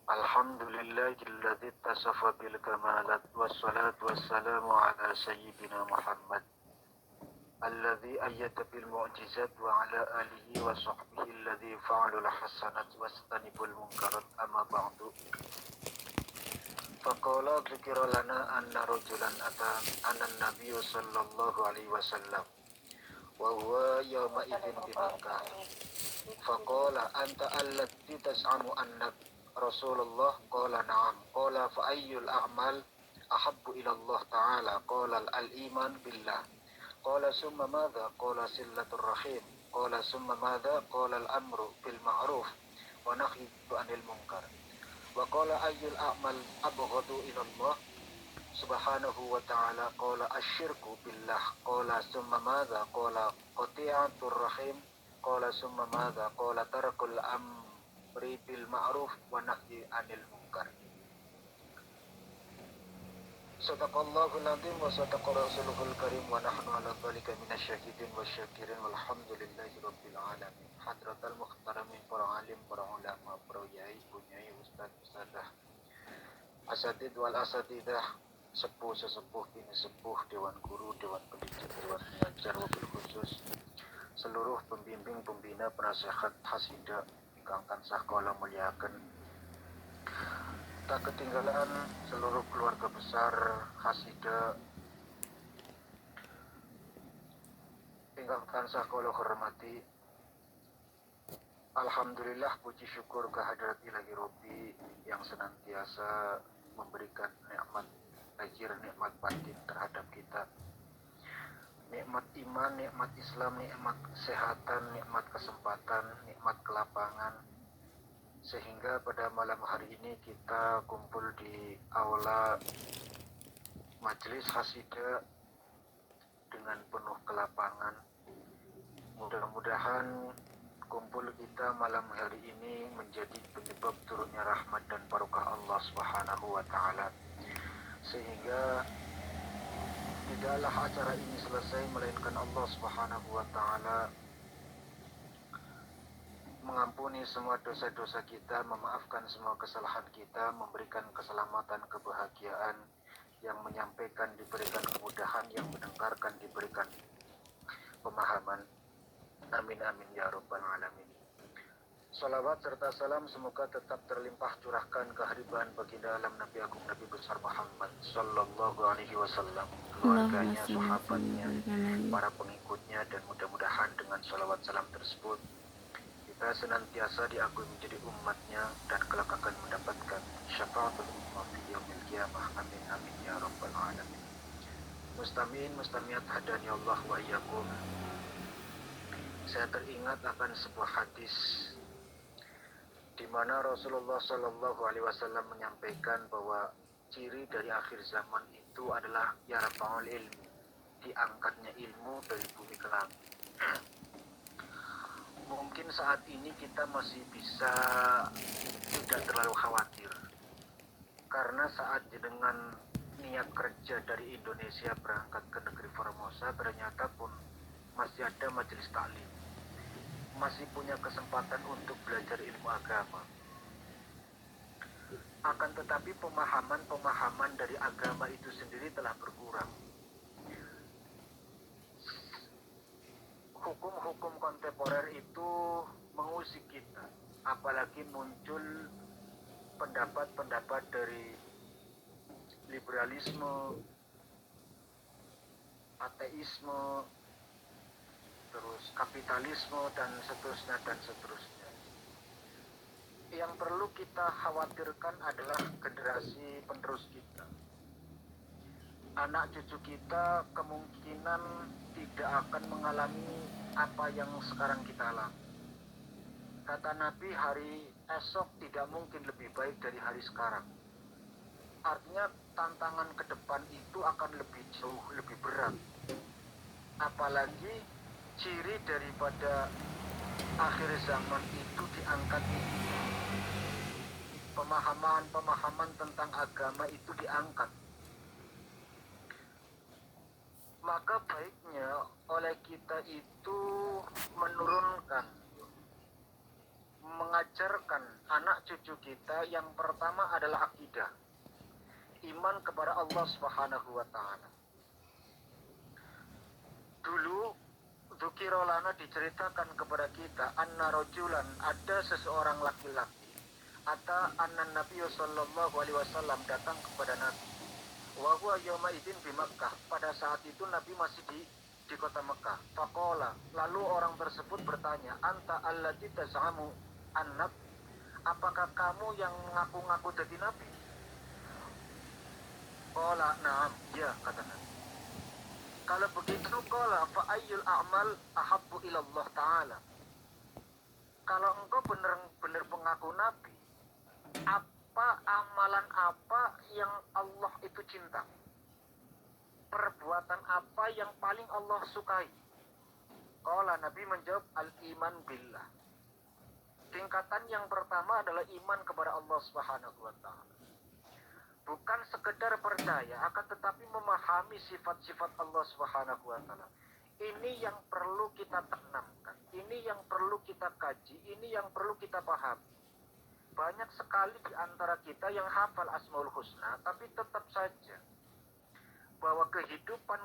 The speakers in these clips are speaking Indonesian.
Alhamdulillahilladzi tasafa bil kamalat wassalatu wassalamu ala sayyidina Muhammad alladzi ayyata bil mu'jizat wa ala alihi wa sahbihi alladzi fa'alul hasanat wastanibul munkarat amma ba'du. Faqala dzikra lana anna rajulan ata anna nabiyyu sallallahu alaihi wasallam wa huwa yawma idzin bimakkah. Faqala anta allati tas'amu annak Rasulullah qala na'am qala fa ayyul a'mal ahabbu ila Allah ta'ala qala al-iman billah qala summa madha qala sillatur rahim qala summa madha qala al-amru bil ma'ruf wa nahyu 'anil munkar wa qala ayyul a'mal abghadu ila Allah subhanahu wa ta'ala qala asyirku billah qala summa madha qala qati'atur rahim qala summa madha qala tarakul amri bil ma'ruf wa nahyi 'anil munkar. Sadaqallahul azim wa sadaqa rasuluhul karim wa nahnu ala dzalika minasyahidin wasyakirin walhamdulillahi rabbil alamin. Hadratal muhtaramin, para alim, para ulama, para yai, bunyai, ustaz, ustazah, asatid wal asatidah, sepuh sesepuh kini sepuh, dewan guru, dewan pendidik, dewan pengajar, wabil khusus seluruh pembimbing, pembina, penasehat, hasidah ingkang tansah kula mulyakaken. Tak ketinggalan seluruh keluarga besar hasidah ingkang tansah kula hormati. Alhamdulillah, puji syukur kehadirat Ilahi Rabbi yang senantiasa memberikan nikmat lahir, nikmat batin terhadap kita. Nikmat iman, nikmat Islam, nikmat kesehatan, nikmat kesempatan, nikmat kelapangan. Sehingga pada malam hari ini kita kumpul di aula majelis hasidah dengan penuh kelapangan. Mudah-mudahan kumpul kita malam hari ini menjadi penyebab turunnya rahmat dan barokah Allah Subhanahu wa taala. Sehingga tidaklah acara ini selesai melainkan Allah Subhanahu wa taala mengampuni semua dosa-dosa kita, memaafkan semua kesalahan kita, memberikan keselamatan, kebahagiaan, yang menyampaikan diberikan kemudahan, yang mendengarkan diberikan pemahaman. Amin amin ya rabbal alamin. Salawat serta salam semoga tetap terlimpah curahkan kehadiran baginda alam Nabi Agung Nabi besar Muhammad sallallahu alaihi wasallam, keluarganya, sahabatnya, para pengikutnya, dan mudah-mudahan dengan salawat salam tersebut kita senantiasa diakui menjadi umatnya dan kelak akan mendapatkan syafaatul ummah fi yaumil qiyamah. Amin amin ya rabbal alamin. Mustamiin mustamiat hadani Allah wa iyyakum. Saya teringat akan sebuah hadis di mana Rasulullah Shallallahu Alaihi Wasallam menyampaikan bahwa ciri dari akhir zaman itu adalah yarfa'ul ilmu, diangkatnya ilmu dari bumi ke langit. Mungkin saat ini kita masih bisa tidak terlalu khawatir, karena saat dengan niat kerja dari Indonesia berangkat ke negeri Formosa, ternyata pun masih ada majelis taklim, masih punya kesempatan untuk belajar ilmu agama. Akan tetapi pemahaman dari agama itu sendiri telah berkurang. Hukum-hukum kontemporer itu mengusik kita, apalagi muncul pendapat-pendapat dari liberalisme, ateisme, terus kapitalisme, dan seterusnya dan seterusnya. Yang perlu kita khawatirkan adalah generasi penerus kita. Anak cucu kita kemungkinan tidak akan mengalami apa yang sekarang kita alami. Kata Nabi, hari esok tidak mungkin lebih baik dari hari sekarang. Artinya tantangan ke depan itu akan lebih jauh, lebih berat. Apalagi ciri daripada akhir zaman itu diangkat ini. Pemahaman tentang agama itu diangkat. Maka baiknya oleh kita itu menurunkan, mengajarkan anak cucu kita yang pertama adalah akidah, iman kepada Allah Subhanahu wa taala. Dulu dzukirolana diceritakan kepada kita anna rajulan, ada seseorang laki-laki, atau anna Nabi sallallahu alaihi wasallam datang kepada Nabi. Wa huwa yawma idzin bi Makkah, pada saat itu Nabi masih di kota Mekah. Faqala, lalu orang tersebut bertanya, anta allati tazamu annab, apakah kamu yang ngaku-ngaku jadi nabi? Qala na'am, ya, kata Nabi. Kalau begitu, qala fa ayyul a'mal ahabbu ila Allah taala, kalau engkau benar-benar pengaku nabi, apa amalan apa yang Allah itu cinta? Perbuatan apa yang paling Allah sukai? Qala, Nabi menjawab, al-iman billah. Tingkatan yang pertama adalah iman kepada Allah Subhanahu wa taala. Bukan sekedar percaya, akan tetapi memahami sifat-sifat Allah Subhanahu wa taala. Ini yang perlu kita tanamkan, ini yang perlu kita kaji, ini yang perlu kita pahami. Banyak sekali di antara kita yang hafal Asmaul Husna, tapi tetap saja bahwa kehidupan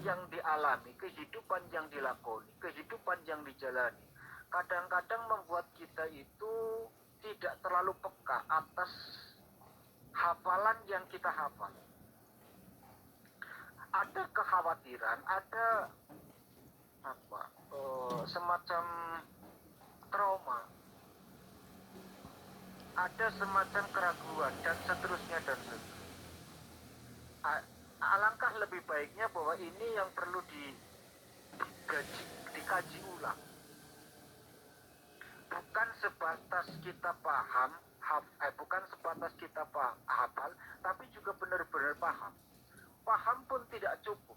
yang dialami, kehidupan yang dilakoni, kehidupan yang dijalani, kadang-kadang membuat kita itu tidak terlalu peka atas hafalan yang kita hafal. Ada kekhawatiran, ada semacam trauma, ada semacam keraguan, dan seterusnya dan seterusnya. Alangkah lebih baiknya bahwa ini yang perlu dikaji ulang. Bukan sebatas kita paham, bukan sebatas kita hafal, tapi juga benar-benar paham. Paham pun tidak cukup.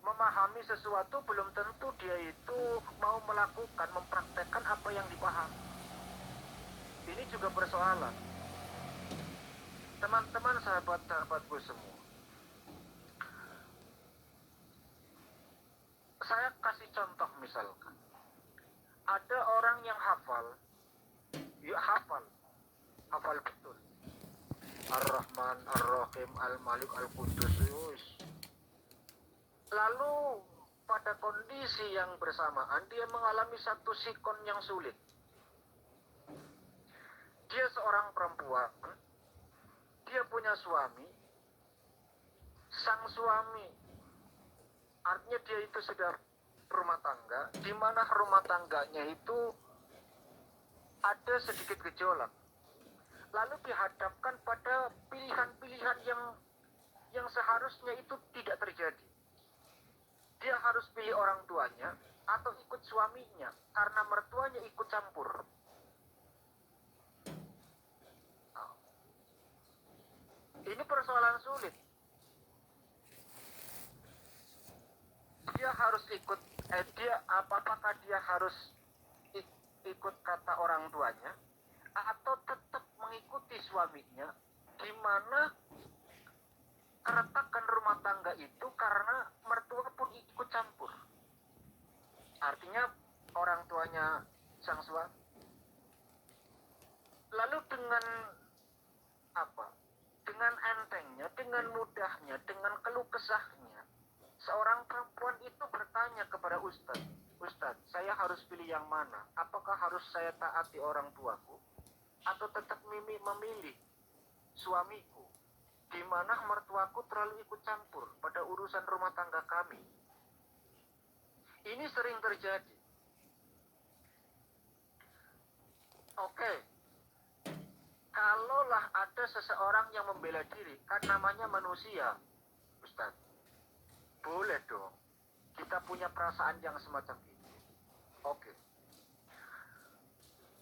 Memahami sesuatu belum tentu dia itu mau melakukan, mempraktekkan apa yang dipahami. Ini juga persoalan. Teman-teman, sahabat-sahabatku semua, saya kasih contoh misalkan. Ada orang yang hafal betul. Ar-Rahman, Ar-Rahim, Al-Malik, Al-Qudus. Lalu pada kondisi yang bersamaan dia mengalami satu sikon yang sulit. Dia seorang perempuan, dia punya suami, sang suami, artinya dia itu sudah berumah tangga, di mana rumah tangganya itu ada sedikit gejolak. Lalu dihadapkan pada pilihan-pilihan yang seharusnya itu tidak terjadi. Dia harus pilih orang tuanya atau ikut suaminya, karena mertuanya ikut campur. Ini persoalan sulit. Dia harus ikut, apakah dia harus ikut kata orang tuanya atau tetap mengikuti suaminya, di mana keretakan rumah tangga itu karena mertua pun ikut campur. Artinya orang tuanya sang suami. Lalu dengan dengan entengnya, dengan mudahnya, dengan keluh kesahnya, seorang perempuan itu bertanya kepada Ustaz, saya harus pilih yang mana? Apakah harus saya taati orang tuaku atau tetap memilih suamiku, di mana mertuaku terlalu ikut campur pada urusan rumah tangga kami? Ini sering terjadi. Oke. Kalaulah ada seseorang yang membela diri, kan namanya manusia, Ustaz. Boleh dong, kita punya perasaan yang semacam itu. Oke.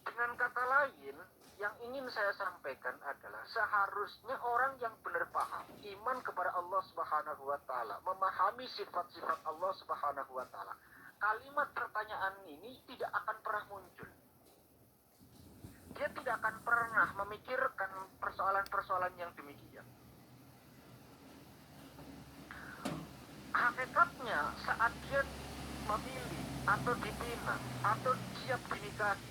Dengan kata lain, yang ingin saya sampaikan adalah seharusnya orang yang benar paham, iman kepada Allah Subhanahu wa taala, memahami sifat-sifat Allah Subhanahu wa taala, kalimat pertanyaan ini tidak akan pernah muncul. Dia tidak akan pernah memikirkan persoalan-persoalan yang demikian. Hakikatnya saat dia memilih atau dibina atau siap dinikahi.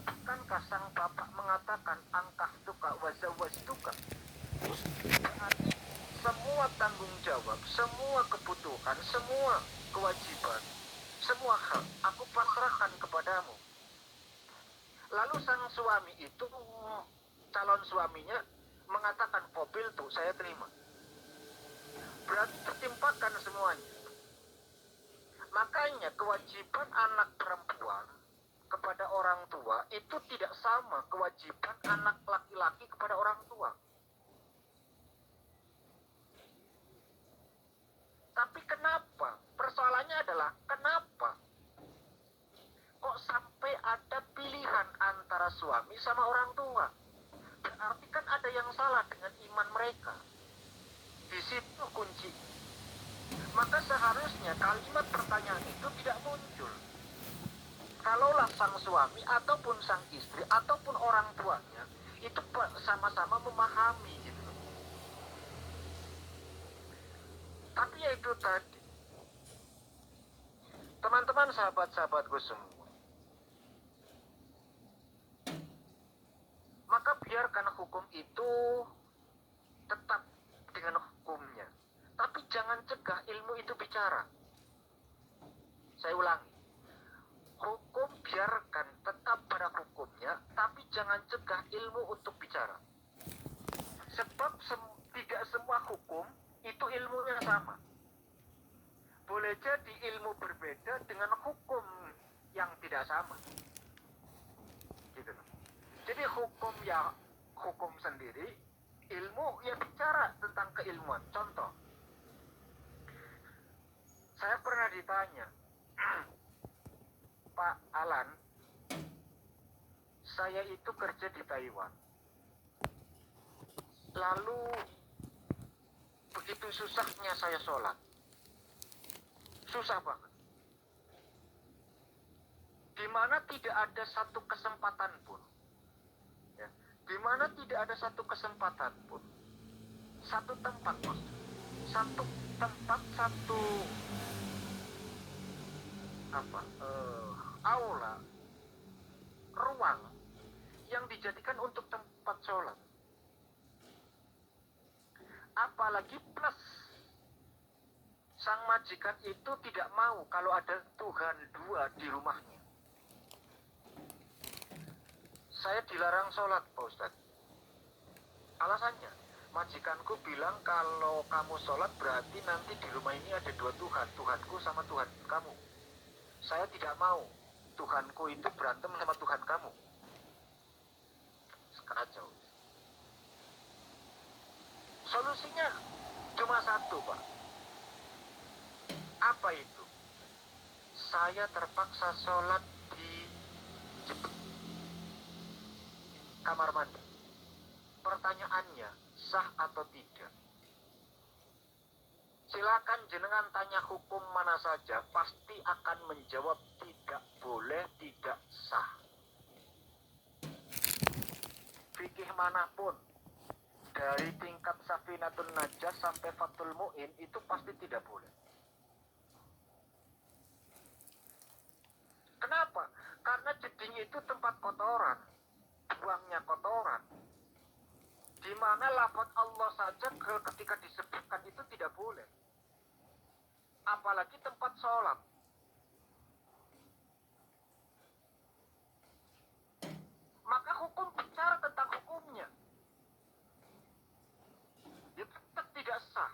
Bukankah sang bapak mengatakan angkah tuka wazawaj tuka? Berarti semua tanggung jawab, semua kebutuhan, semua kewajiban, semua hak aku pasrahkan kepadamu. Lalu sang suami itu, calon suaminya mengatakan mobil tuh saya terima. Berarti tertimpakan semuanya. Makanya kewajiban anak perempuan kepada orang tua itu tidak sama kewajiban anak laki-laki kepada orang tua. Tapi kenapa? Persoalannya adalah kenapa kok sampai ada pilihan antara suami sama orang tua? Berarti kan ada yang salah dengan iman mereka. Di situ kunci. Maka seharusnya kalimat pertanyaan itu tidak muncul. Kalaulah sang suami ataupun sang istri ataupun orang tuanya itu sama-sama memahami gitu. Tapi ya itu tadi, teman-teman sahabat-sahabatku semua, maka biarkan hukum itu tetap dengan hukumnya, tapi jangan cegah ilmu itu bicara. Saya ulangi, hukum biarkan tetap pada hukumnya, tapi jangan cegah ilmu untuk bicara. Sebab tidak semua hukum itu ilmunya sama. Boleh jadi ilmu berbeda dengan hukum yang tidak sama. Gitu. Jadi hukum ya hukum sendiri, ilmu ya bicara tentang keilmuan. Contoh, saya pernah ditanya, Pak Alan, saya itu kerja di Taiwan. Lalu begitu susahnya saya sholat. Susah banget. Dimana tidak ada satu kesempatan pun. Ya, dimana tidak ada satu kesempatan pun. Satu tempat, Mas. Satu tempat, satu aula, ruang yang dijadikan untuk tempat sholat. Apalagi plus sang majikan itu tidak mau kalau ada Tuhan dua di rumahnya. Saya dilarang sholat, Pak Ustadz. Alasannya, majikanku bilang kalau kamu sholat berarti nanti di rumah ini ada dua Tuhan, Tuhanku sama Tuhan kamu. Saya tidak mau Tuhanku itu berantem sama Tuhan kamu. Kacau. Solusinya cuma satu, Pak. Apa itu? Saya terpaksa sholat di kamar mandi. Pertanyaannya, sah atau tidak? Silakan jenengan tanya hukum mana saja, pasti akan menjawab tidak boleh, tidak sah. Fikih manapun, dari tingkat Safinatun Najah sampai Fathul Mu'in, itu pasti tidak boleh. Kenapa? Karena jeding itu tempat kotoran, buangnya kotoran. Di mana lafaz Allah saja ketika disebutkan itu tidak boleh. Apalagi tempat sholat. Maka hukum bicara tentang hukumnya. Itu tetap tidak sah,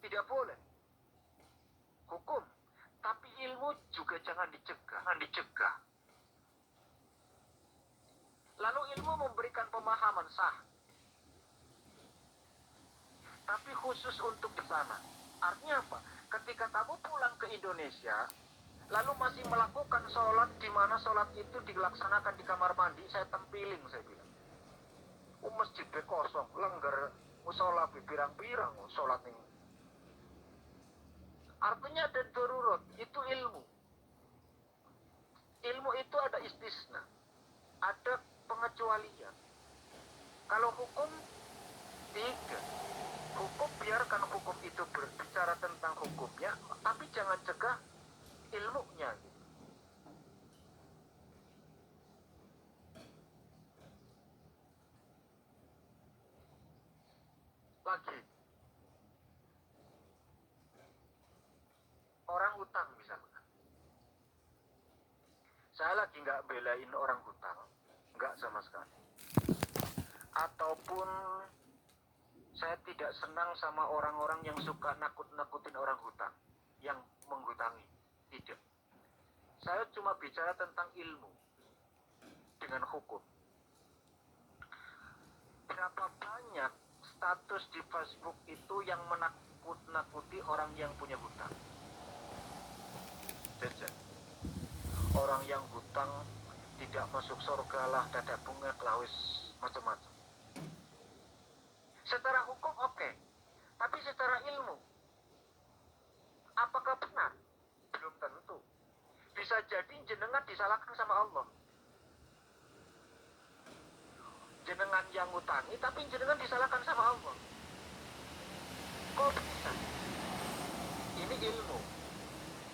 tidak boleh. Hukum, tapi ilmu juga jangan dicegah. Lalu ilmu memberikan pemahaman sah. Tapi khusus untuk di sana. Artinya apa? Ketika kamu pulang ke Indonesia, lalu masih melakukan sholat di mana sholat itu dilaksanakan di kamar mandi, saya tempiling, saya bilang. Masjid kosong, lengger, musola pirang-pirang, sholat ini. Artinya ada darurat, itu ilmu. Ilmu itu ada istisna, ada pengecualian. Kalau hukum, tidak. Hukum biarkan hukum itu berbicara tentang hukumnya, tapi jangan cegah ilmunya. lagi. Orang hutang misalkan. Saya lagi nggak belain orang hutang, nggak sama sekali. Ataupun saya tidak senang sama orang-orang yang suka nakut-nakutin orang hutang, yang menghutangi. Tidak. Saya cuma bicara tentang ilmu dengan hukum. Berapa banyak status di Facebook itu yang menakut-nakuti orang yang punya hutang? Jajan. Orang yang hutang tidak masuk surga lah, dadak bunga, kelawis, macam-macam. Secara hukum oke. Tapi secara ilmu, apakah benar? Belum tentu. Bisa jadi jenengan disalahkan sama Allah. Jenengan yang ngutangi, tapi jenengan disalahkan sama Allah. Kok bisa? Ini ilmu.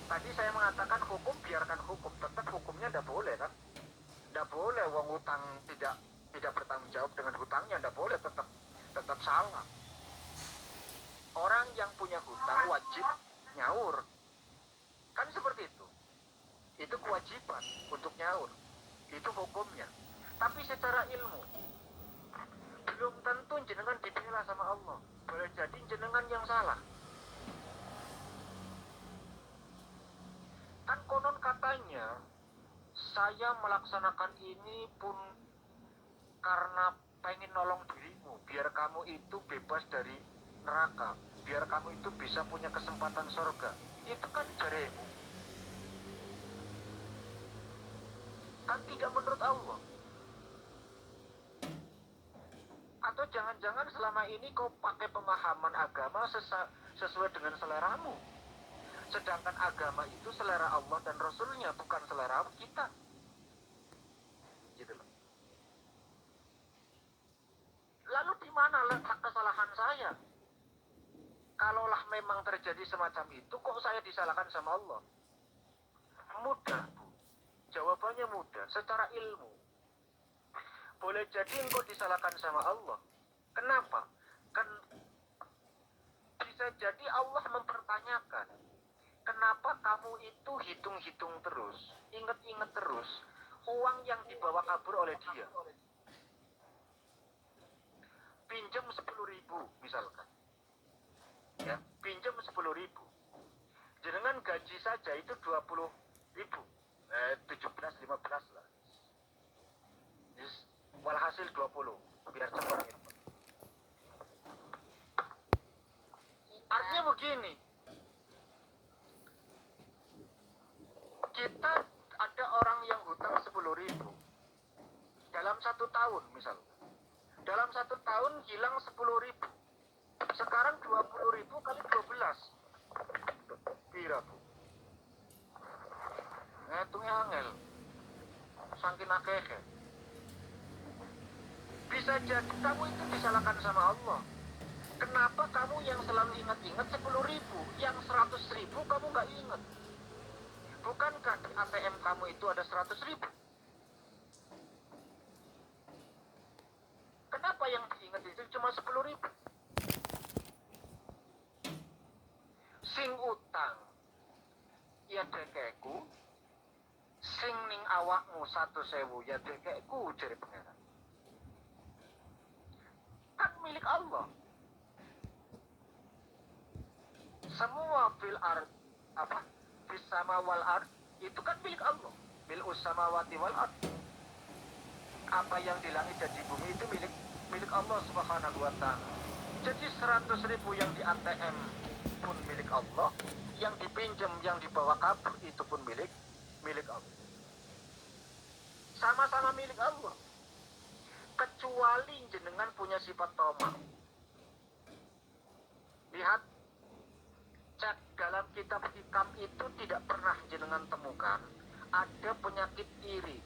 Tadi saya mengatakan hukum, biarkan hukum. Tetap hukumnya tidak boleh kan? Tidak boleh wong hutang tidak bertanggung jawab dengan hutangnya, tidak boleh, tetap salah. Orang yang punya hutang wajib nyaur. Kan seperti itu. Itu kewajiban untuk nyaur. Itu hukumnya. Tapi secara ilmu, belum tentu jenengan dibela sama Allah. Boleh jadi jenengan yang salah. Kan konon katanya, saya melaksanakan ini pun karena pengen nolong dirimu, biar kamu itu bebas dari neraka, biar kamu itu bisa punya kesempatan surga. Itu kan jaremu. Kan tidak menurut Allah. Atau jangan-jangan selama ini kau pakai pemahaman agama sesuai dengan seleramu. Sedangkan agama itu selera Allah dan Rasulnya, bukan selera kita. Gitu loh. Lalu di mana letak kesalahan saya? Kalaulah memang terjadi semacam itu, kok saya disalahkan sama Allah? Mudah, Bu. Jawabannya mudah, secara ilmu. Boleh jadi engkau disalahkan sama Allah. Kenapa? Kan bisa jadi Allah mempertanyakan, kenapa kamu itu hitung-hitung terus, inget-inget terus uang yang dibawa kabur oleh dia. Pinjam 10.000 misalkan. Ya, pinjam 10.000. Jenengan gaji saja itu 20.000. 17-15 lah. Walhasil 20. Biar cepat gitu. Artinya begini. Kita ada orang yang hutang 10.000 dalam 1 tahun misal. Dalam 1 tahun hilang 10.000. Sekarang 20.000 kali 12. Pira, Bu? Ngitungnya angel. Saking akeh. Bisa jadi kamu itu disalahkan sama Allah. Kenapa kamu yang selalu ingat-ingat 10.000, yang 100.000 kamu nggak ingat? Bukankah di ATM kamu itu ada 100.000? Kenapa yang diingat itu cuma 10.000? Sing utang ya dekeku, sing ning awakmu 100.000 ya dekeku, jari pengeran. Kan milik Allah. Semua fil ard, fis sama wal ard, itu kan milik Allah. Mil'us samawati wal ard. Apa yang di langit dan di bumi itu milik Allah Subhanahu wa ta'ala. Jadi 100.000 yang di ATM pun milik Allah, yang dipinjam, yang dibawa kabur itu pun milik Allah. Sama-sama milik Allah. Kecuali jenengan punya sifat toma. Lihat, cek dalam kitab hikam itu tidak pernah jenengan temukan ada penyakit iri.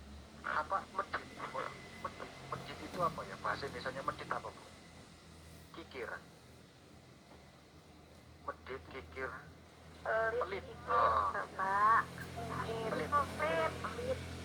Medit. Medit itu apa ya? Bahasa Indonesianya medit apa, Bu? Kikir. Medit, kikir, pelit.